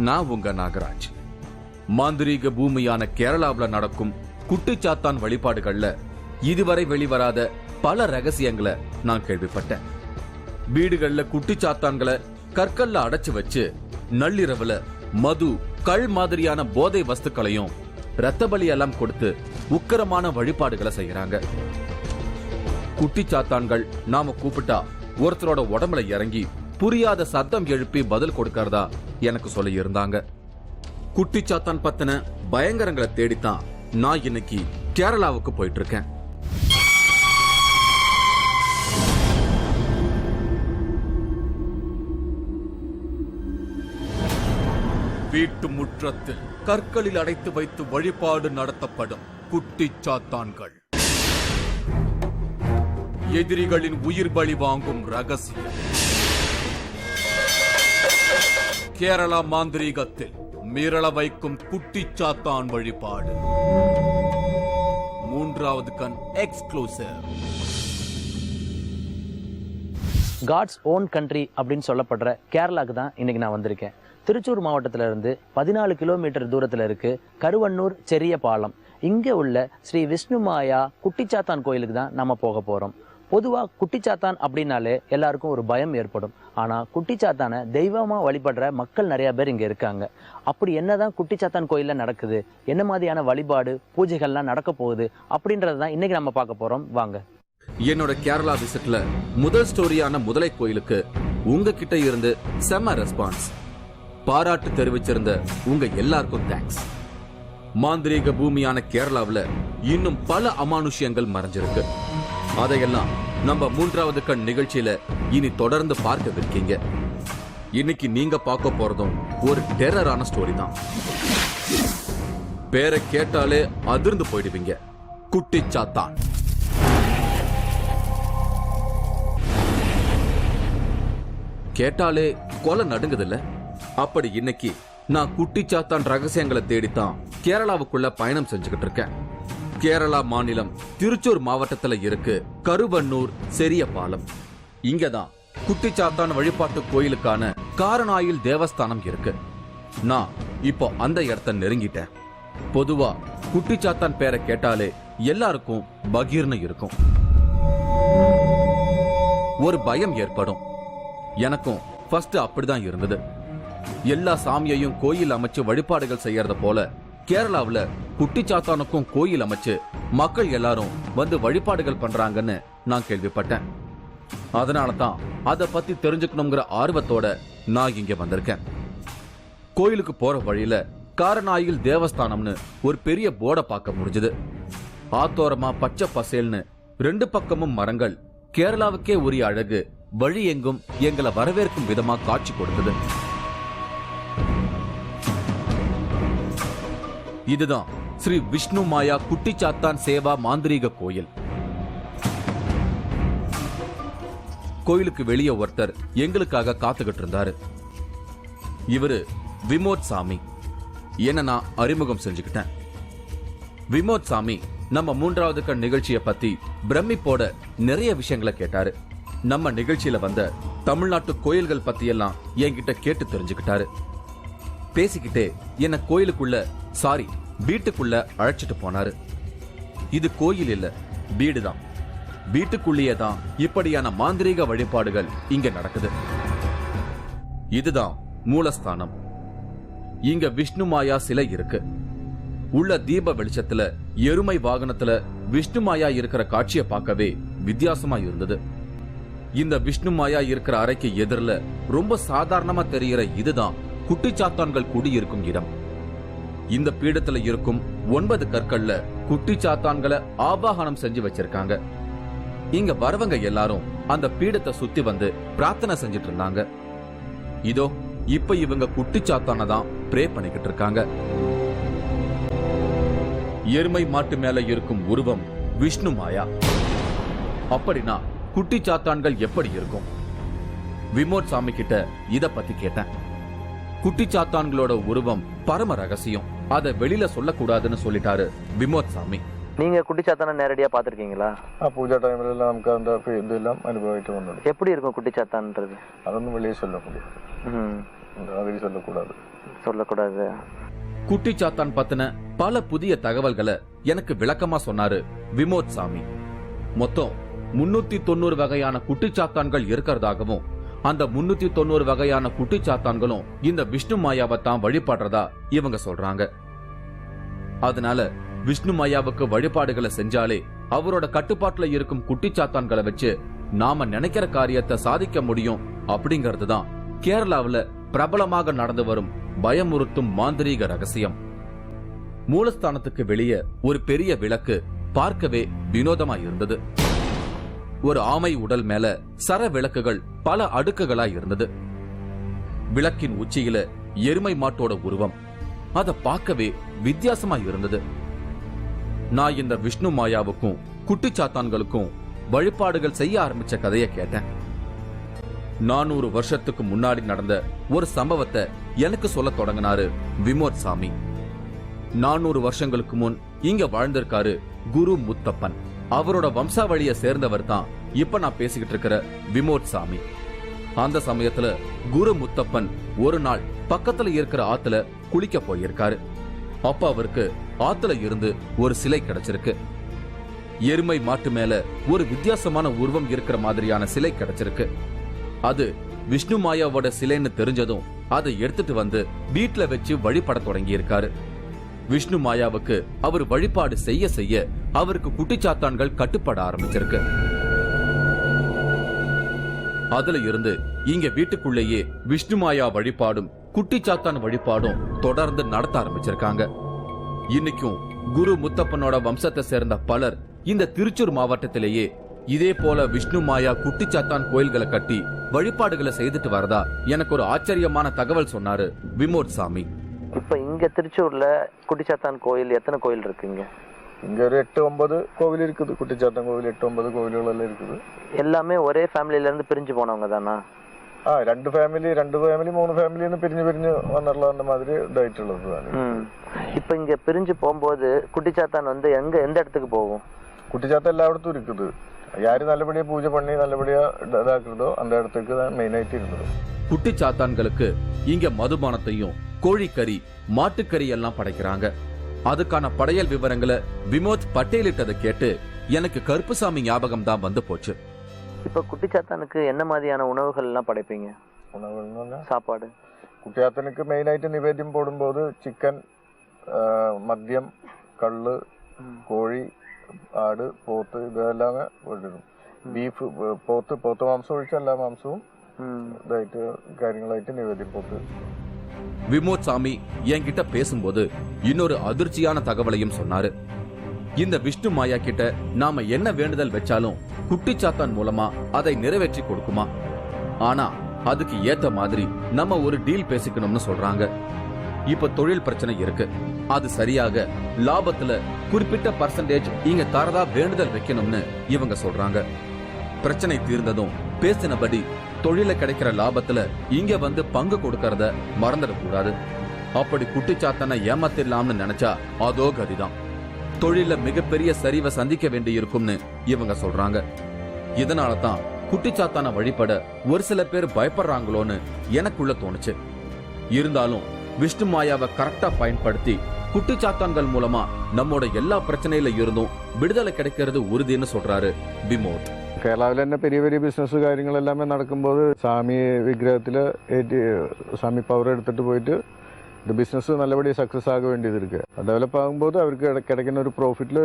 நான் உங்க நாகராஜ். மாந்திரீக பூமியான கேரளாவில் நடக்கும் குட்டிச்சாத்தான் வழிபாடுகள்ல இதுவரை வெளிவராத பல ரகசியங்களை நான் கேள்விப்பட்டேன். வீடுகள்ல குட்டிச்சாத்தான்களை கற்கல்ல அடைச்சு வச்சு நள்ளிரவுல மது, கள் மாதிரியான போதை வஸ்துக்களையும் ரத்த பலி எல்லாம் கொடுத்து உக்கிரமான வழிபாடுகளை செய்யறாங்க. குட்டிச்சாத்தான்கள் நாம கூப்பிட்டா ஒருத்தரோட உடம்புல இறங்கி புரியாத சத்தம் எழுப்பி பதில் கொடுக்கறதா எனக்கு சொல்லி இருந்தாங்க. குட்டிச்சாத்தான் பத்தின பயங்கரங்களை தேடித்தான் நான் இன்னைக்கு கேரளாவுக்கு போயிட்டு இருக்கேன். வீட்டு முற்றத்தில் கற்களில் அடைத்து வைத்து வழிபாடு நடத்தப்படும் குட்டிச்சாத்தான்கள். எதிரிகளின் உயிர் பலி வாங்கும் ரகசியம். கேரளா மாந்திரீகத்தில் மிரள வைக்கும் குட்டிச்சாத்தான் வழிபாடு. மூன்றாவது கண் எக்ஸ்க்ளூசிவ். காட்ஸ் ஓன் கண்ட்ரி அப்படின்னு சொல்லப்படுற கேரளாக்கு தான் இன்னைக்கு நான் வந்திருக்கேன். திருச்சூர் மாவட்டத்தில இருந்து 14 கிலோமீட்டர் தூரத்தில் இருக்கு கருவன்னூர் செரிய பாலம். இங்க உள்ள ஸ்ரீ விஷ்ணுமாயா குட்டிச்சாத்தான் கோயிலுக்கு தான் நம்ம போக போறோம். பொதுவா குட்டிச்சாத்தான் அப்படின்னாலே எல்லாருக்கும் ஒரு பயம் ஏற்படும். ஆனா குட்டிச்சாத்தான தெய்வமா வழிபடுற மக்கள் நிறைய பேர் இங்க இருக்காங்க. அப்படி என்னதான் குட்டிச்சாத்தான் கோயில்ல நடக்குது, என்ன மாதிரியான வழிபாடு பூஜைகள்லாம் நடக்க போகுது அப்படின்றதான் இன்னைக்கு நம்ம பார்க்க போறோம். வாங்க. என்னோட கேரளா விசிட்ல முதல் ஸ்டோரியான முதலை கோயிலுக்கு உங்ககிட்ட இருந்து செம்ம ரெஸ்பான்ஸ். பாராட்டு தெரிவிச்சிருந்த உங்க எல்லாருக்கும் தேங்க்ஸ். மாந்திரீக பூமியான கேரளாவில் இன்னும் பல அமானுஷ்யங்கள் மறைஞ்சிருக்கு. அதையெல்லாம் நம்ம மூன்றாவது கண் நிகழ்ச்சியில இனி தொடர்ந்து பார்க்கவிருக்கீங்க. இன்னைக்கு நீங்க பார்க்க போறதும் ஒரு டெரரான ஸ்டோரி தான். பேரை கேட்டாலே அதிர்ந்து போயிடுவீங்க. குட்டிச்சாத்தான். கேட்டாலே கொலை நடுங்குதில்ல? அப்படி இன்னைக்கு நான் குட்டிச்சாத்தான் ரகசியங்களை தேடித்தான் கேரளாவுக்குள்ள பயணம் செஞ்சுக்கிட்டு இருக்கேன். கேரளா மாநிலம் திருச்சூர் மாவட்டத்துல இருக்கு கருவன்னூர் செரிய பாலம். இங்கதான் குட்டிச்சாத்தான் வழிபாட்டு கோயிலுக்கான காரணாயில் தேவஸ்தானம் இருக்கு. நான் இப்போ அந்த இடத்தை நெருங்கிட்டேன். பொதுவா குட்டிச்சாத்தான் பேரை கேட்டாலே எல்லாருக்கும் பகீர்னு இருக்கும், ஒரு பயம் ஏற்படும். எனக்கும் ஃபர்ஸ்ட் அப்படிதான் இருந்தது. எல்லா சாமியையும் கோயில் அமைச்சு வழிபாடுகள் செய்யறத போல கேரளாவுல குட்டிச்சாத்தானுக்கும் கோயில் அமைச்சு மக்கள் எல்லாரும் வந்து வழிபாடுகள் பண்றாங்கன்னு நான் கேள்விப்பட்டேன். அதனாலதான் அதை பத்தி தெரிஞ்சுக்கணுங்கிற ஆர்வத்தோட நான் இங்க வந்திருக்கேன். கோயிலுக்கு போற வழியில காரணாயில் தேவஸ்தானம்னு ஒரு பெரிய போர்டை பார்க்க முடிஞ்சது. ஆத்தோரமா பச்சை பசேல்னு 2 பக்கமும் மரங்கள். கேரளாவுக்கே உரிய அழகு வழி எங்கும் எங்களை வரவேற்கும் விதமா காட்சி கொடுத்தது. இதுதான் ஸ்ரீ விஷ்ணுமாயா குட்டிச்சாத்தான் சேவா மாந்திரீக கோயில். கோயிலுக்கு வெளியே ஒருத்தர் எங்களுக்காக காத்துக்கிட்டு இருந்தாரு. இவரு விமோத் சாமி. என்ன நான் அறிமுகம் செஞ்சுக்கிட்டேன். விமோத் சாமி நம்ம மூன்றாவது கண் நிகழ்ச்சியை பத்தி பிரமிப்போட நிறைய விஷயங்களை கேட்டாரு. நம்ம நிகழ்ச்சியில வந்த தமிழ்நாட்டு கோயில்கள் பத்தி எல்லாம் என்கிட்ட கேட்டு தெரிஞ்சுக்கிட்டாரு. பேசிக்கிட்டே என்ன கோயிலுக்குள்ள, சாரி வீட்டுக்குள்ள அழைச்சிட்டு போனாரு. இது கோயில் இல்ல, வீடுதான். வீட்டுக்குள்ளேயே தான் இப்படியான மாந்திரீக வழிபாடுகள் இங்க நடக்குது. இதுதான் மூலஸ்தானம். இங்க விஷ்ணுமாயா சிலை இருக்கு. உள்ள தீப வெளிச்சத்துல எருமை வாகனத்துல விஷ்ணுமாயா இருக்கிற காட்சியை பார்க்கவே வித்தியாசமா இருந்தது. இந்த விஷ்ணுமாயா இருக்கிற அறைக்கு எதிரில ரொம்ப சாதாரணமா தெரிகிற இதுதான் குட்டிச்சாத்தான்கள் குடியிருக்கும் இடம். இந்த பீடத்துல இருக்கும் 9 கற்கள்ல குட்டிச்சாத்தான்களை ஆபாகனம் செஞ்சு வச்சிருக்காங்க. இங்க வரவங்க எல்லாரும் அந்த பீடத்தை சுத்தி வந்து பிரார்த்தனை செஞ்சிட்டு இருந்தாங்க. இதோ இப்ப இவங்க குட்டிச்சாத்தான தான் பிரே பண்ணிக்கிட்டு இருக்காங்க. எருமை மாட்டு மேல இருக்கும் உருவம் விஷ்ணுமாயா. அப்படின்னா குட்டிச்சாத்தான்கள் எப்படி இருக்கும்? விமோத் சாமி கிட்ட இத பத்தி கேட்டேன். குட்டிச்சாத்தான்களோட உருவம் பரம ரகசியம், அதை வெளியில சொல்லக்கூடாதுன்னு சொல்லிட்டாரு விமோத் சாமி. நீங்க குட்டிச்சாத்தான நேரடியா பாத்திருக்கீங்களா? பூஜா டைம்ல எல்லாம் நமக்கு அந்த இதெல்லாம் அனுபவிட்டு வந்தோம். எப்படி இருக்கும் குட்டிச்சாத்தான்ன்றது? அதொன்னும் வெளியே சொல்ல முடியாது. மாதிரி சொல்லக்கூடாது. சொல்லக்கூடாது. குட்டி சாத்தான் பத்தின பல புதிய தகவல்களை எனக்கு விளக்கமா சொன்னாரு விமோத் சாமி. மொத்தம் 390 வகையான குட்டிச்சாத்தான்கள் இருக்கிறதாகவும் அந்த 390 வகையான குட்டிச்சாத்தான்களும் இந்த விஷ்ணு மாயாவை தான் வழிபடுறதா இவங்க சொல்றாங்க. அதனால விஷ்ணு மாயாவுக்கு வழிபாடுகளை செஞ்சாலே அவரோட கட்டுப்பாட்டுல இருக்கும் குட்டிச்சாத்தான்களை வச்சு நாம நினைக்கிற காரியத்தை சாதிக்க முடியும் அப்படிங்கிறது தான் கேரளாவுல பிரபலமாக நடந்து வரும் பயமுறுத்தும் மாந்திரீக ரகசியம். மூலஸ்தானத்துக்கு வெளியே ஒரு பெரிய விளக்கு பார்க்கவே வினோதமா இருந்தது. ஒரு ஆமை உடல் மேல சர விளக்குகள் பல அடுக்குகளா இருந்தது. விளக்கின் உச்சியில எருமை மாட்டோட உருவம். அத பார்க்கவே வித்தியாசமா இருந்தது. நான் இந்த விஷ்ணு மாயாவுக்கும் குட்டிச்சாத்தான்களுக்கும் வழிபாடுகள் செய்ய ஆரம்பிச்ச கதையை கேட்டேன். 400 வருஷத்துக்கு முன்னாடி நடந்த ஒரு சம்பவத்தை எனக்கு சொல்ல தொடங்கினாரு விமோத் சாமி. 400 வருஷங்களுக்கு முன் இங்க வாழ்ந்திருக்காரு குரு முத்தப்பன். அவரோட வம்சாவளியை சேர்ந்தவர் தான் இப்ப நான் பேசிக்கிட்டு இருக்கிற விமோத் சாமி. அந்த சமயத்துல குரு முத்தப்பன் ஒரு நாள் பக்கத்துல இருக்கிற ஆத்துல குளிக்க போயிருக்காரு. அப்ப அவருக்கு ஆத்துல இருந்து ஒரு சிலை கிடைச்சிருக்கு. எருமை மாட்டு மேல ஒரு வித்தியாசமான உருவம் இருக்கிற மாதிரியான சிலை கிடைச்சிருக்கு. அது விஷ்ணு மாயாவோட சிலைன்னு தெரிஞ்சதும் அதை எடுத்துட்டு வந்து வீட்டுல வச்சு வழிபட தொடங்கி இருக்காரு. விஷ்ணு மாயாவுக்கு அவர் வழிபாடு செய்ய செய்ய அவருக்கு குட்டிச்சாத்தான்கள் கட்டுப்பட ஆரம்பிச்சிருக்கு. அதுல இருந்து இங்க வீட்டுக்குள்ளேயே விஷ்ணு மாயா வழிபாடும் குட்டிச்சாத்தான் வழிபாடும் தொடர்ந்து நடத்த ஆரம்பிச்சிருக்காங்க. இன்னைக்கும் குரு முத்தப்பனோட வம்சத்தை சேர்ந்த பலர் இந்த திருச்சூர் மாவட்டத்திலேயே இதே போல விஷ்ணு மாயா குட்டிச்சாத்தான் கோயில்களை கட்டி வழிபாடுகளை செய்துட்டு வரதா எனக்கு ஒரு ஆச்சரியமான தகவல் சொன்னாரு விமோத் சாமி. இப்ப இங்க திருச்சூர்ல குட்டிச்சாத்தான் கோயில் எத்தனை கோயில் இருக்குங்க? இங்க ஒரு 8-9 கோவில் இருக்குது. குட்டிச்சாத்தான் கோவில் 8-9 கோவில்கள் எல்லாம் இருக்குது. எல்லாமே ஒரே ஃபேமிலில இருந்து பிரிஞ்சு போனவங்க தானா? 2 ഫാമിലി 3 ഫാമിലിന്ന് പിരിഞ്ഞു വന്നിട്ടുള്ള அந்த மாதிரி இதாയിട്ടുள்ளது. இப்ப இங்க பிரிஞ்சு போகும்போது குட்டிச்சாத்தான் வந்து எந்த இடத்துக்கு போகும்? குட்டிச்சாத்தான் எல்லாயிடத்தும் இருக்குது. யாரு நல்லபடியா பூஜை பண்ணி நல்லபடியா இதாக்குறதோ அந்த இடத்துக்கு தான் மெயின் ஆயிட்டு இருந்தது. குட்டிச்சாத்தான்களுக்கு இங்க மதுபானத்தையும் கோழிக்கறி மாட்டுக்கறி எல்லாம் படைக்கிறாங்க. அதுக்கான படையல் விவரங்களை விமோத் பட்டேலிட்டதை கேட்டு எனக்கு கருப்புசாமி ஞாபகம் தான் வந்து போச்சு. இப்ப குட்டிச்சாத்தானுக்கு என்ன மாதிரியான உணவுகள் எல்லாம் படைப்பீங்க? உணவுகள்னா சாப்பாடு. குட்டிச்சாத்தனுக்கு மெயின் ஆയിട്ട് நிவேദ്യം போடும்போது சிக்கன், மദ്യം, கள்ளு, கோழி, ആട്, പോത്ത് ഇതെല്ലാം ഇടും. ബീഫ്, പോത്ത് മാംസം ഒഴിച്ച എല്ലാ മാംസവും ഇതായിട്ട് കാര്യങ്ങളായിട്ട് നിവേദ്യം പോത്ത്. விமோத் சாமி என்கிட்ட பேசும்போது இன்னொரு அதிர்ச்சியான தகவலையும் சொன்னாரு. இந்த விஷ்ணு மாயா கிட்ட நாம என்ன வேண்டுதல் வச்சாலும் குட்டிச்சாத்தான் மூலமா அதை நிறைவேற்றி கொடுக்குமா. ஆனா அதுக்கு ஏத்த மாதிரி நம்ம ஒரு டீல் பேசிக்கணும்னு சொல்றாங்க. இப்ப தொழில் பிரச்சனை இருக்கு. அது சரியாக லாபத்துல குறிப்பிட்ட பர்சன்டேஜ் இங்க தரதா வேண்டுதல் வைக்கணும்னு இவங்க சொல்றாங்க. பிரச்சனை தீர்ந்ததும் பேசினபடி தொழில கிடைக்கிற லாபத்துல இங்க வந்து பங்கு கொடுக்கறத மறந்துடக்கூடாது. அப்படி குட்டிச்சாத்தனை ஏமாத்திடலாம்னு நினைச்சா அதோ கதிதான். தொழில மிகப்பெரிய சரிவை சந்திக்க வேண்டி இருக்கும்னு இவங்க சொல்றாங்க. இதனாலதான் குட்டிச்சாத்தான வழிபட ஒரு சில பேர் பயப்படுறாங்களோன்னு எனக்குள்ள தோணுச்சு. இருந்தாலும் விஷ்ணு மாயாவை கரெக்டா பயன்படுத்தி குட்டிச்சாத்தான்கள் மூலமா நம்மோட எல்லா பிரச்சனையில இருந்தும் விடுதலை கிடைக்கிறது உறுதின்னு சொல்றாரு விமோத். കേരളത്തിൽ തന്നെ പെരിയ പെരിയ ബിസിനസ് കാര്യങ്ങളെല്ലാമേ നടക്കുമ്പോൾ സ്വാമി വിഗ്രഹത്തിൽ സ്വാമി പവർ എടുത്തിട്ട് പോയിട്ട് ഇത് ബിസിനസ് നല്ലപടി സക്സസ് ആക വേണ്ടിയത് ഇருக்கு. ഡെവലപ്പ് ആകുമ്പോൾ അവർക്ക് കിടക്കുന്ന ഒരു പ്രോഫിറ്റിൽ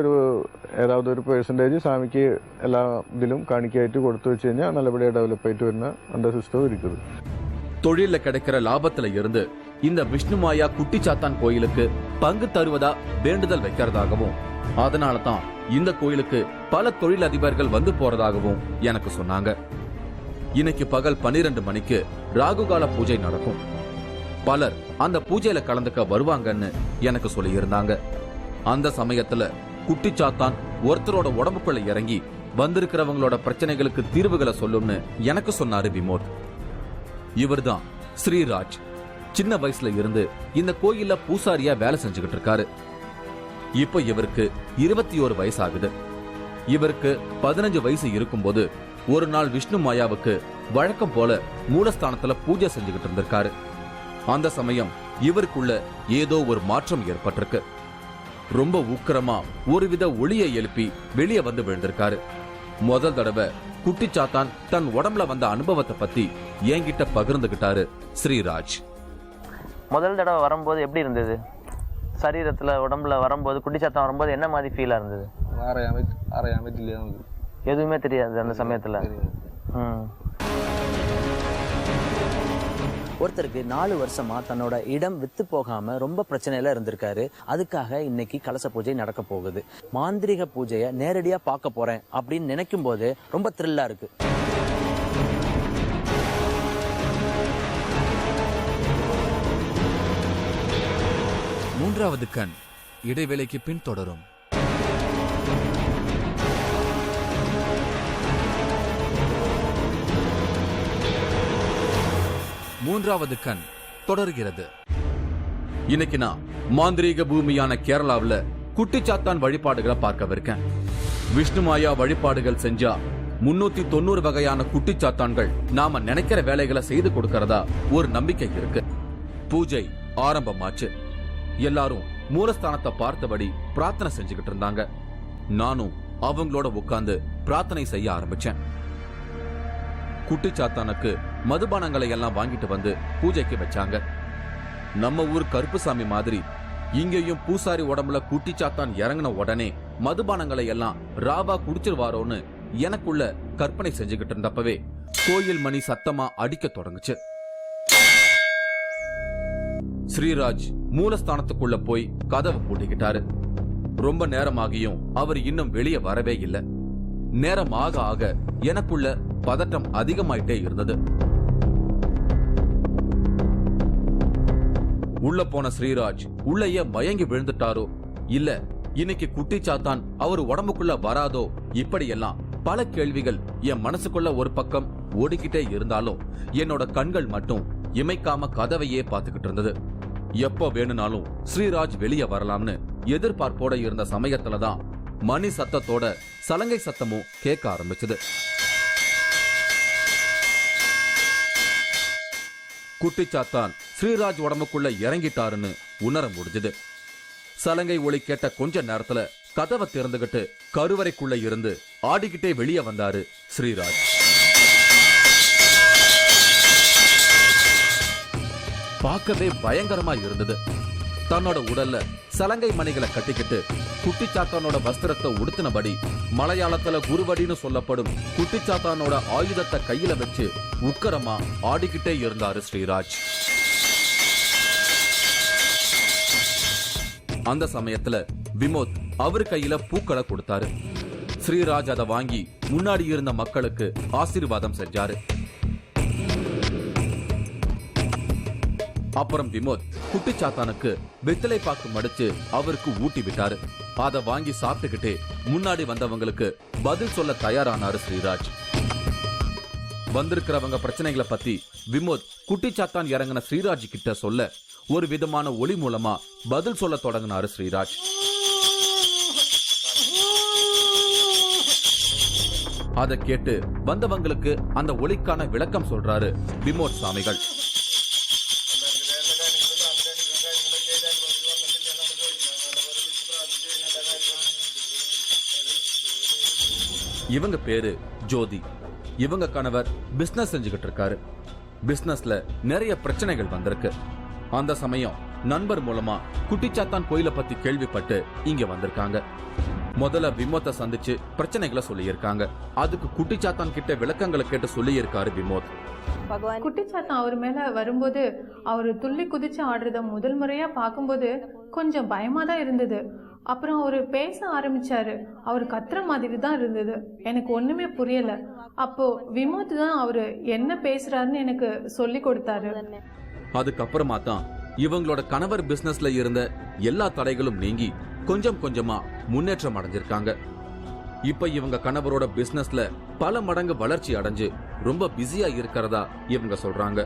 ഏതാவது ഒരു പെർസെൻറ്റേജ് സ്വാമിക്ക് എല്ലാ ഇതിലും കാണിക്കായിട്ട് കൊടുത്തു വെച്ച് കഴിഞ്ഞാൽ നല്ലപടിயாக ഡെവലപ്പ് ആയിട്ട് വരുന്ന அந்த സിസ്റ്റം இருக்குது. தொழில கிடைக்கிற லாபத்துல இருந்து இந்த விஷ்ணு மாயா குட்டிச்சாத்தான் கோயிலுக்கு பங்கு தருவதா வேண்டுதல் வைக்கிறதாகவும் அதனாலதான் இந்த கோயிலுக்கு பல தொழிலதிபர்கள் வந்து போறதாகவும் எனக்கு சொன்னாங்க. இன்னைக்கு பகல் 12 மணிக்கு ராகுகால பூஜை நடக்கும். பலர் அந்த பூஜையில கலந்துக்க வருவாங்கன்னு எனக்கு சொல்லி இருந்தாங்க. அந்த சமயத்துல குட்டிச்சாத்தான் ஒருத்தரோட உடம்புக்குள்ள இறங்கி வந்திருக்கிறவங்களோட பிரச்சனைகளுக்கு தீர்வுகளை சொல்லும்னு எனக்கு சொன்னாரு விமோத். இவர்தான் ஸ்ரீராஜ். சின்ன வயசுல இருந்து இந்த கோயில்ல பூசாரியா வேலை செஞ்சுக்கிட்டு இருக்காரு. இப்ப இவருக்கு 21 வயசு ஆகுது. இவருக்கு 15 வயசு இருக்கும்போது ஒரு நாள் விஷ்ணு மாயாவுக்கு வழக்கம் போல மூலஸ்தானத்துல பூஜை செஞ்சுக்கிட்டு இருந்திருக்காரு. அந்த சமயம் இவருக்குள்ள ஏதோ ஒரு மாற்றம் ஏற்பட்டிருக்கு. ரொம்ப ஊக்கரமா ஒருவித ஒளியை எழுப்பி வெளியே வந்து விழுந்திருக்காரு. முதல் தடவை குட்டிச்சாத்தான் தன் உடம்புல வந்த அனுபவத்தை பத்தி என்கிட்ட பகிர்ந்துகிட்டாரு ஸ்ரீராஜ். முதல் தடவை வரும்போது எப்படி இருந்தது? சரீரத்துல உடம்புல வரும்போது, குட்டிச்சாத்தான் வரும்போது என்ன மாதிரி ஃபீலா இருந்தது? எதுவுமே தெரியாது அந்த சமயத்துல. ஒருத்தருக்கு 4 வருஷமா தன்னோட இடம் வித்து போகாம ரொம்ப பிரச்சனையில இருந்திருக்காரு. அதுக்காக இன்னைக்கு கலச பூஜை நடக்க போகுது. மாந்திரிக பூஜையை நேரடியா பார்க்க போறேன் அப்படின்னு நினைக்கும் போது ரொம்ப த்ரில்லா இருக்கு. மூன்றாவது கண் இடைவேளைக்கு பின் தொடரும். மூன்றாவது கண் தொடர்கிறது. இன்னைக்கு நான் மாந்திரீக பூமியான கேரளாவுல குட்டிச்சாத்தான் வழிபாடுகளை பார்க்கவிருக்கேன். விஷ்ணுமாயா வழிபாடுகள் செஞ்சா 390 வகையான குட்டிச்சாத்தான்கள் நாம நினைக்கிற வேலைகளை செய்து கொடுக்கறதா ஒரு நம்பிக்கை இருக்கு. பூஜை ஆரம்பமாச்சு. எல்லாரும் மூலஸ்தானத்தை பார்த்தபடி பிரார்த்தனை செஞ்சுக்கிட்டு இருந்தாங்க. நானும் அவங்களோட உட்கார்ந்து பிரார்த்தனை செய்ய ஆரம்பிச்சேன். குட்டிச்சாத்தானுக்கு மதுபானங்களை எல்லாம் வாங்கிட்டு வந்து பூஜைக்கு வச்சாங்க. நம்ம ஊர் கருப்புசாமி மாதிரி இங்கேயும் பூசாரி உடம்புல குட்டிச்சாத்தான் இறங்கின உடனே மதுபானங்களை எல்லாம் ராவா குடிச்சிருவாரோன்னு எனக்குள்ள கற்பனை செஞ்சுக்கிட்டு இருந்தப்பவே கோயில் மணி சத்தமா அடிக்க தொடங்குச்சு. ஸ்ரீராஜ் மூலஸ்தானத்துக்குள்ள போய் கதவை பூட்டிக்கிட்டாரு. ரொம்ப நேரமாகியும் அவர் இன்னும் வெளியே வரவே இல்லை. நேரம் ஆக ஆக எனக்குள்ள பதட்டம் அதிகமாயிட்டே இருந்தது. உள்ள போன ஸ்ரீராஜ் உள்ளேயே மயங்கி விழுந்துட்டாரோ இல்ல இன்னைக்கு குட்டிச்சாத்தான் அவர் உடம்புக்குள்ள வராதோ, இப்படியெல்லாம் பல கேள்விகள் என் மனசுக்குள்ள ஒரு பக்கம் ஓடிக்கிட்டே இருந்தாலும் என்னோட கண்கள் மட்டும் இமைக்காம கதவையே பார்த்துக்கிட்டு இருந்தது. எப்ப வேணும்னாலும் ஸ்ரீராஜ் வெளியே வரலாம்னு எதிர்பார்ப்போட இருந்த சமயத்துலதான் மணி சத்தத்தோட சலங்கை சத்தமும் கேட்க ஆரம்பிச்சது. குட்டிச்சாத்தான் ஸ்ரீராஜ் உடம்புக்குள்ள இறங்கிட்டாருன்னு உணர முடிஞ்சது. சலங்கை ஒளி கேட்ட கொஞ்ச நேரத்துல கதவை திறந்துகிட்டு கருவறைக்குள்ள இருந்து ஆடிக்கிட்டே வெளியே வந்தாரு ஸ்ரீராஜ். பார்க்கவே பயங்கரமா இருந்தது. தன்னோட உடல்ல சலங்கை மணிகளை கட்டிக்கிட்டு குட்டிச்சாத்தானோட வஸ்திரத்தை உடுத்தினபடி மலையாளத்துல குருவடின்னு சொல்லப்படும் குட்டிச்சாத்தானோட ஆயுதத்தை கையில வச்சு உக்கரமா ஆடிக்கிட்டே இருந்தாரு ஸ்ரீராஜ். அந்த சமயத்துல விமோத் அவர் கையில பூக்களை கொடுத்தாரு. ஸ்ரீராஜ் அதை வாங்கி முன்னாடி இருந்த மக்களுக்கு ஆசீர்வாதம் செஞ்சாரு. அப்புறம் விமோத் குட்டிச்சாத்தானுக்கு வெத்தலை பாக்கு மடிச்சு அவருக்கு ஊட்டி விட்டாரு. அதை வாங்கி சாப்பிட்டுக்கிட்டே முன்னாடி வந்தவங்களுக்கு பதில் சொல்ல தயாரானாரு ஸ்ரீராஜ். வந்திருக்கிறவங்க பிரச்சனைகளை பத்தி விமோத் குட்டிச்சாத்தான் இறங்கின ஸ்ரீராஜ் கிட்ட சொல்ல ஒரு விதமான ஒளி மூலமா பதில் சொல்ல தொடங்கினாரு ஸ்ரீராஜ். அதை கேட்டு வந்தவங்களுக்கு அந்த ஒளிக்கான விளக்கம் சொல்றாரு விமோத் சாமிகள். இவங்க பேரு ஜோதி. இவங்க கணவர் பிசினஸ் செஞ்சுக்கிட்டு இருக்காரு. பிசினஸ்ல நிறைய பிரச்சனைகள் வந்திருக்கு. அந்த சமயம் நண்பர் மூலமா குட்டிச்சாத்தான் கோயிலை பத்தி கேள்விப்பட்டு இங்க வந்திருக்காங்க. முதல்ல விமோத்தை சந்திச்சு பிரச்சனைகளை சொல்லியிருக்காங்க. அதுக்கு குட்டிச்சாத்தான் கிட்ட விளக்கங்களை கேட்டு சொல்லியிருக்காரு விமோத். குட்டிச்சாத்தான் அவர் மேல வரும்போது அவரு துள்ளி குதிச்சு ஆடுறத முதல் முறையா பார்க்கும்போது கொஞ்சம் பயமா தான் இருந்தது. அப்புறம் அவரு பேச ஆரம்பிச்சாரு. அவர் கத்துற மாதிரி தான் இருந்தது. எனக்கு ஒண்ணுமே புரியல. அப்போ விமோத் தான் அவரு என்ன பேசுறாருன்னு எனக்கு சொல்லி கொடுத்தாரு. அதுக்கப்புறமா தான் இவங்களோட கணவர் பிசினஸ்ல இருந்த எல்லா தடைகளும் நீங்கி கொஞ்சம் கொஞ்சமா முன்னேற்றம் அடைஞ்சிருக்காங்க. இப்ப இவங்க கணவரோட பிசினஸ்ல பல மடங்கு வளர்ச்சி அடைஞ்சு ரொம்ப பிஸியா இருக்கிறதா இவங்க சொல்றாங்க.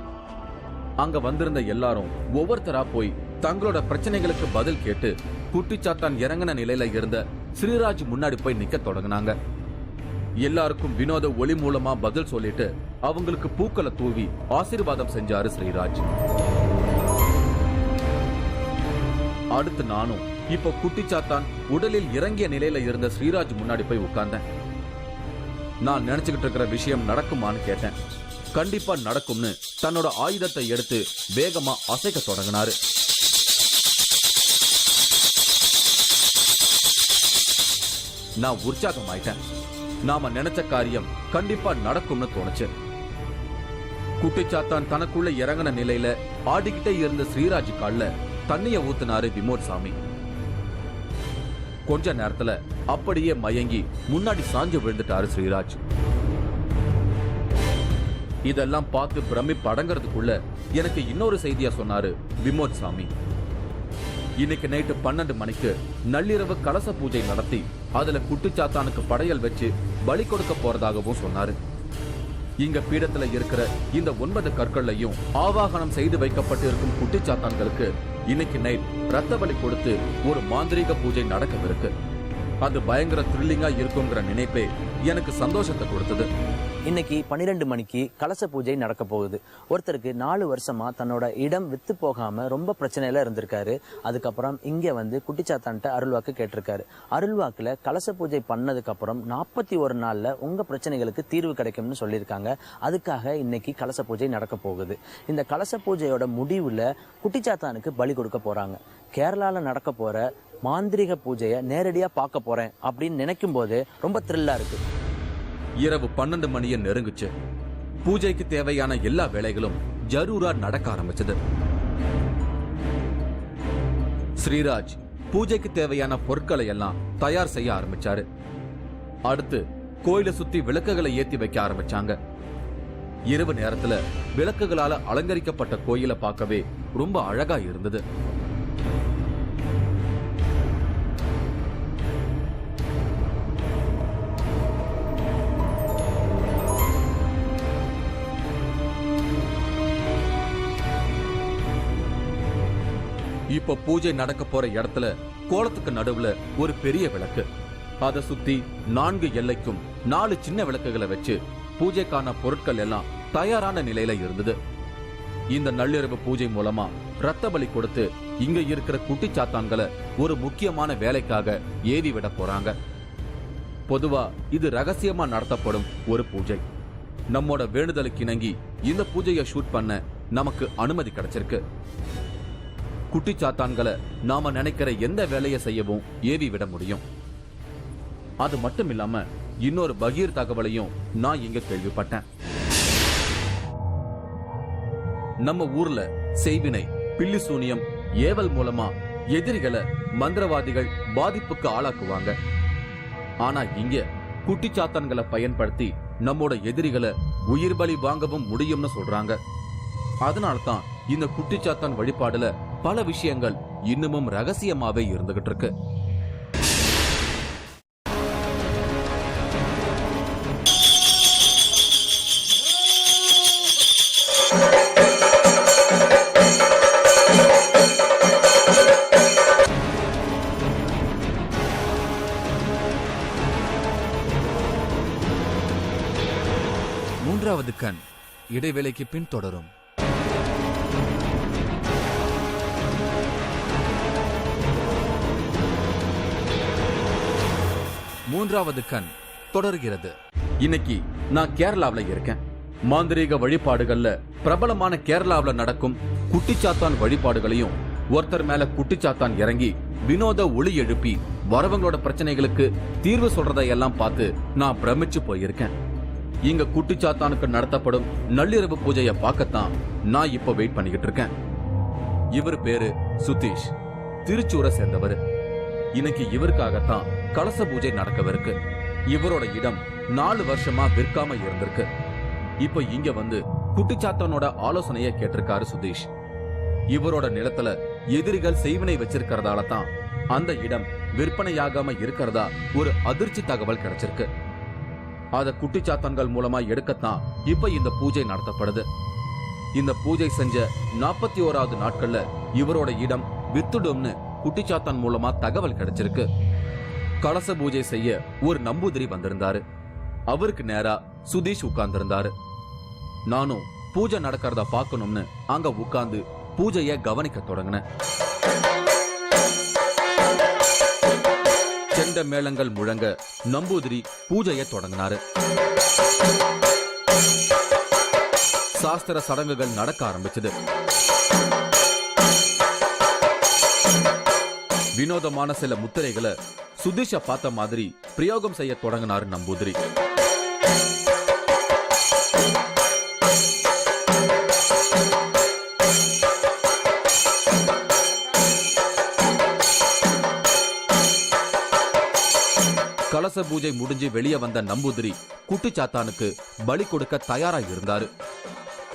அங்க வந்திருந்த எல்லாரும் ஒவ்வொருத்தரா போய் தங்களோட பிரச்சனைகளுக்கு பதில் கேட்டு குட்டிச்சாத்தான் இறங்கின நிலையில இருந்த ஸ்ரீராஜ் முன்னாடி போய் நிக்க தொடங்கினாங்க. எல்லாருக்கும் வினோத ஒளி மூலமா பதில் சொல்லிட்டு அவங்களுக்கு பூக்களை தூவி ஆசீர்வாதம் செஞ்சாரு ஸ்ரீராஜ். அடுத்து நானும் இப்ப குட்டிச்சாத்தான் உடலில் இறங்கிய நிலையில இருந்த ஸ்ரீராஜ் முன்னாடி போய் உட்கார்ந்தேன். நான் நினைச்சுக்கிட்டு இருக்கிற விஷயம் நடக்குமான்னு கேட்டேன். கண்டிப்பா நடக்கும்னு தன்னோட ஆயுதத்தை எடுத்து வேகமா அசைக்க தொடங்கினாரு. நான் உற்சாகமாயிட்டேன். நாம நினைச்ச காரியம் கண்டிப்பா நடக்கும்னு தோணுச்சு. குட்டிச்சாத்தான் தனக்குள்ள இறங்கின நிலையில ஆடிக்கிட்டே இருந்த ஸ்ரீராஜ் கால்ல தண்ணிய ஊத்துனாரு விமோத் சாமி. கொஞ்ச நேரத்துல அப்படியே மயங்கி முன்னாடி சாஞ்சு விழுந்துட்டாரு ஸ்ரீராஜ். இதெல்லாம் பார்த்து பிரமிப்பு அடங்கிறதுக்குள்ள எனக்கு இன்னொரு செய்தியா சொன்னாரு விமோத் சாமி. இன்னைக்கு நைட்டு 12 மணிக்கு நள்ளிரவு கலச பூஜை நடத்தி அதுல குட்டிச்சாத்தானுக்கு படையல் வச்சு பலி கொடுக்க போறதாகவும் சொன்னாரு. இங்க பீடத்துல இருக்கிற இந்த 9 கற்கள்லையும் ஆவாகனம் செய்து வைக்கப்பட்டு இருக்கும் குட்டிச்சாத்தான்களுக்கு இன்னைக்கு நைட் ரத்த பலி கொடுத்து ஒரு மாந்திரீக பூஜை நடக்கவிருக்கு. அது பயங்கர த்ரில்லிங்கா இருக்குங்கிற நினைப்பே எனக்கு சந்தோஷத்தை கொடுத்தது. இன்னைக்கு 12 மணிக்கு கலச பூஜை நடக்க போகுது. ஒருத்தருக்கு 4 வருஷமா தன்னோட இடம் வித்து போகாம ரொம்ப பிரச்சனையில இருந்திருக்காரு. அதுக்கப்புறம் இங்க வந்து குட்டிச்சாத்தான்ட்ட அருள்வாக்கு கேட்டிருக்காரு. அருள்வாக்குல கலச பூஜை பண்ணதுக்கு அப்புறம் 41 நாள்ல உங்க பிரச்சனைகளுக்கு தீர்வு கிடைக்கும்னு சொல்லியிருக்காங்க. அதுக்காக இன்னைக்கு கலச பூஜை நடக்க போகுது. இந்த கலச பூஜையோட முடிவுல குட்டிச்சாத்தானுக்கு பலி கொடுக்க போறாங்க. கேரளால நடக்க போற மாந்திரிக பூஜையை நேரடியா பார்க்க போறேன் அப்படின்னு நினைக்கும் போது ரொம்ப த்ரில்லா இருக்கு. இரவு 12 மணியை நெருங்குச்சு. பூஜைக்கு தேவையான எல்லா வேலைகளும் ஜரூரா நடக்க ஆரம்பிச்சது. ஸ்ரீராஜ் பூஜைக்கு தேவையான பொருட்களை எல்லாம் தயார் செய்ய ஆரம்பிச்சாரு. அடுத்து கோயிலை சுத்தி விளக்குகளை ஏத்தி வைக்க ஆரம்பிச்சாங்க. இரவு நேரத்துல விளக்குகளால அலங்கரிக்கப்பட்ட கோயிலை பார்க்கவே ரொம்ப அழகா இருந்தது. இப்ப பூஜை நடக்க போற இடத்துல கோலத்துக்கு நடுவுல ஒரு பெரிய விளக்கு. அதை சுத்தி 4 எல்லைக்கும் 4 சின்ன விளக்குகளை வச்சு பூஜைக்கான பொருட்கள் எல்லாம் தயாரான நிலையில இருந்தது. இந்த நள்ளிரவு பூஜை மூலமா ரத்த பலி கொடுத்து இங்க இருக்கிற குட்டிச்சாத்தான்களை ஒரு முக்கியமான வேலைக்காக ஏவி விட போறாங்க. பொதுவா இது ரகசியமா நடத்தப்படும் ஒரு பூஜை. நம்மோட வேண்டுதலுக்கு இணங்கி இந்த பூஜையை ஷூட் பண்ண நமக்கு அனுமதி கிடைச்சிருக்கு. குட்டிச்சாத்தான்களை நாம நினைக்கிற எந்த வேலையை செய்யவும் ஏவி விட முடியும். அது மட்டும் இல்லாம இன்னொரு பகீர் தகவலையும் நான் இங்க கேள்விப்பட்டேன். நம்ம ஊர்ல செய்வினை, பில்லி சூனியம், ஏவல் மூலமா எதிரிகளை மந்திரவாதிகள் பாதிப்புக்கு ஆளாக்குவாங்க. ஆனா இங்க குட்டிச்சாத்தான்களை பயன்படுத்தி நம்மோட எதிரிகளை உயிர் பலி வாங்கவும் முடியும்னு சொல்றாங்க. அதனால்தான் இந்த குட்டிச்சாத்தான் வழிபாடுல பல விஷயங்கள் இன்னமும் ரகசியமாவே இருந்துகிட்டு இருக்கு. மூன்றாவது கண் இடைவேளைக்கு பின் தொடரும். மூன்றாவது கண் தொடர்கிறது. இன்னைக்கு நான் கேரளாவில் இருக்கேன். மாந்திரீக வழிபாடுகள்ல பிரபலமான கேரளாவில் நடக்கும் குட்டிச்சாத்தான் வழிபாடுகளையும் ஒருத்தர் மேல குட்டிச்சாத்தான் இறங்கி வினோத ஒளி எழுப்பி வரவங்களோட பிரச்சனைகளுக்கு தீர்வு சொல்றதையெல்லாம் பார்த்து நான் பிரமிச்சு போயிருக்கேன். இங்க குட்டிச்சாத்தானுக்கு நடத்தப்படும் நள்ளிரவு பூஜையை பார்க்கத்தான் நான் இப்ப வெயிட் பண்ணிக்கிட்டு இருக்கேன். இவர் பேரு சுதீஷ், திருச்சூரை சேர்ந்தவர். இன்னைக்கு இவருக்காகத்தான் கலச பூஜை நடக்கவிருக்கு. இவரோட இடம் 4 வருஷமா விற்காம இருந்திருக்கு. இப்ப இங்க வந்து குட்டிச்சாத்தானோட ஆலோசனைய கேட்டிருக்காரு சுதீஷ். இவரோட நிலத்துல எதிரிகள் செய்வினை வச்சிருக்கிறதால தான் அந்த இடம் விற்பனையாகாம இருக்கிறதா ஒரு அதிர்ச்சி தகவல் கிடைச்சிருக்கு. அத குட்டிச்சாத்தான்கள் மூலமா எடுக்கத்தான் இப்ப இந்த பூஜை நடத்தப்படுது. இந்த பூஜை செஞ்ச 41வது நாட்கள்ல இவரோட இடம் வித்துடும்னு குட்டிச்சாத்தான் மூலமா தகவல் கிடைச்சிருக்கு. கலச பூஜை செய்ய ஒரு நம்பூதிரி வந்திருந்தாரு. அவருக்கு நேரா சுதீஷ் உட்கார்ந்திருந்தாரு. நானும் பூஜை நடக்கிறத பார்க்கணும்னு அங்க உட்கார்ந்து பூஜைய கவனிக்க தொடங்கினேன். வேத மேளங்கள் முழங்க நம்பூதிரி பூஜையை தொடங்கினாரு. சாஸ்திர சடங்குகள் நடக்க ஆரம்பிச்சது. வினோதமான சில முத்திரைகளை சுதீஷ பார்த்த மாதிரி பிரயோகம் செய்ய தொடங்கினாரு நம்பூதிரி. கலச பூஜை முடிஞ்சு வெளியே வந்த நம்பூதிரி குட்டிச்சாத்தானுக்கு பலி கொடுக்க தயாராக இருந்தாரு.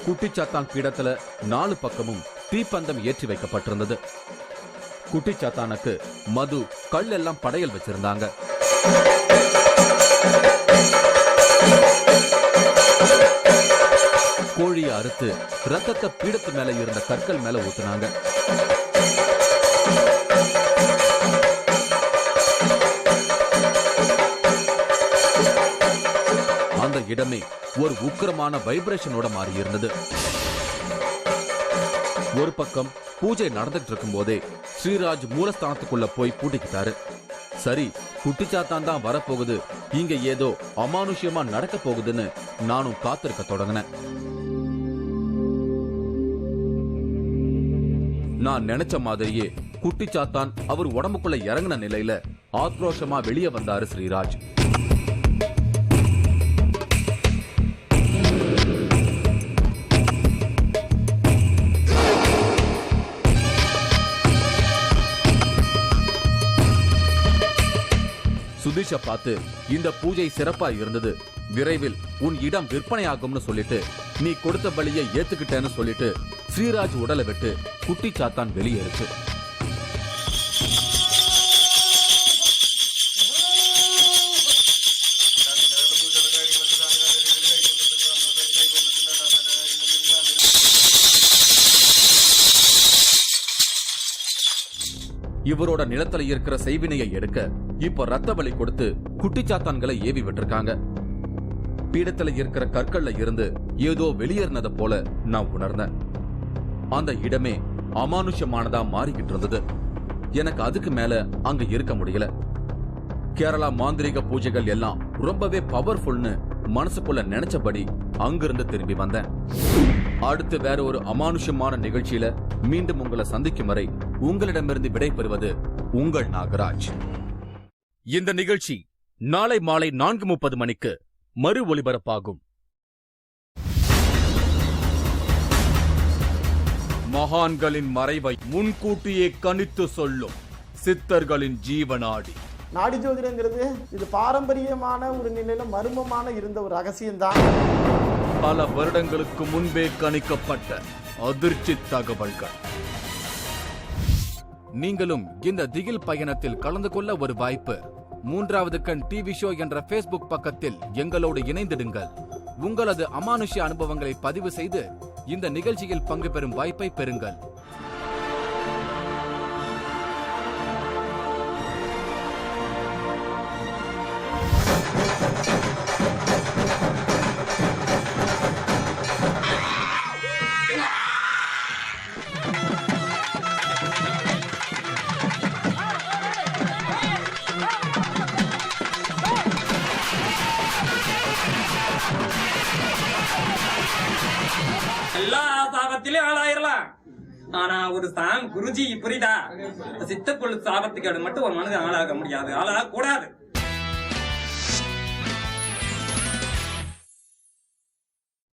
குட்டிச்சாத்தான் பீடத்துல 4 பக்கமும் தீப்பந்தம் ஏற்றி வைக்கப்பட்டிருந்தது. குட்டிச்சாத்தானுக்கு மது, கல் எல்லாம் படையல் வச்சிருந்தாங்க. கோழியை அறுத்து ரத்தத்தை பீடத்து மேல இருந்த கற்கள் மேல ஊத்துனாங்க. அந்த இடமே ஒரு உக்கிரமான வைப்ரேஷனோட மாறி இருந்தது. ஒரு பக்கம் பூஜை நடந்துட்டு இருக்கும் போதே ஸ்ரீராஜ் மூலஸ்தானத்துக்குள்ள போய் பூட்டிக்கிட்டாரு. சரி, குட்டிச்சாத்தான் தான் வரப்போகுது, இங்க ஏதோ அமானுஷ்யமா நடக்க போகுதுன்னு நானும் காத்திருக்க தொடங்கினேன். நான் நினைச்ச மாதிரியே குட்டிச்சாத்தான் அவர் உடம்புக்குள்ள இறங்கின நிலையில ஆக்ரோஷமா வெளியே வந்தாரு ஸ்ரீராஜ். சுதீஷ பார்த்து, இந்த பூஜை சிறப்பா இருந்தது, விரைவில் உன் இடம் விற்பனையாகும்னு சொல்லிட்டு நீ கொடுத்த பலியை ஏத்துக்கிட்டேன்னு சொல்லிட்டு ஸ்ரீராஜ் உடலை விட்டு குட்டிச்சாத்தான் வெளியேறுச்சு. இவரோட நிலத்துல இருக்கிற செய்வினையை எடுக்க இப்ப ரத்த பலி கொடுத்து குட்டிச்சாத்தான்களை ஏவி விட்டுருக்காங்க. பீடத்துல இருக்கிற கற்கள்ல இருந்து ஏதோ வெளியேறினத போல நான் உணர்ந்தேன். அந்த இடமே அமானுஷ்யமானதா மாறிக்கிட்டு இருந்தது. எனக்கு அதுக்கு மேல அங்க இருக்க முடியல. கேரளா மாந்திரிக பூஜைகள் எல்லாம் ரொம்பவே பவர்ஃபுல்னு மனசுக்குள்ள நினைச்சபடி அங்கிருந்து திரும்பி வந்தேன். அடுத்து வேற ஒரு அமானுஷ்யமான நிகழ்ச்சியில மீண்டும் உங்களை சந்திக்கும் வரை உங்களிடமிருந்து விடைபெறுவது உங்கள் நாகராஜ். இந்த நிகழ்ச்சி நாளை மாலை 4:30 மணிக்கு மறு ஒலிபரப்பாகும். மகான்களின் மறைவை முன்கூட்டியே கணித்து சொல்லும் சித்தர்களின் ஜீவநாடி. நாடி ஜோதிடங்கிறது இது பாரம்பரியமான ஒரு நிலையில மர்மமான இருந்த ஒரு ரகசியம்தான். பல வருடங்களுக்கு முன்பே கணிக்கப்பட்ட அதிர்ச்சி தகவல்கள். நீங்களும் இந்த திகில் பயணத்தில் கலந்து கொள்ள ஒரு வாய்ப்பு. 3வது கண் டிவி ஷோ என்ற ஃபேஸ்புக் பக்கத்தில் எங்களோடு இணைந்திடுங்கள். உங்களது அமானுஷ்ய அனுபவங்களை பதிவு செய்து இந்த நிகழ்ச்சியில் பங்கு பெறும் வாய்ப்பை பெறுங்கள். எல்லா சாபத்திலும் ஆளாயிரலாம். ஆனா ஒரு குருஜி புரியுதா, சித்தக்குழு சாபத்துக்கு மட்டும் ஒரு மனிதன் ஆளாக முடியாது, ஆளாக கூடாது.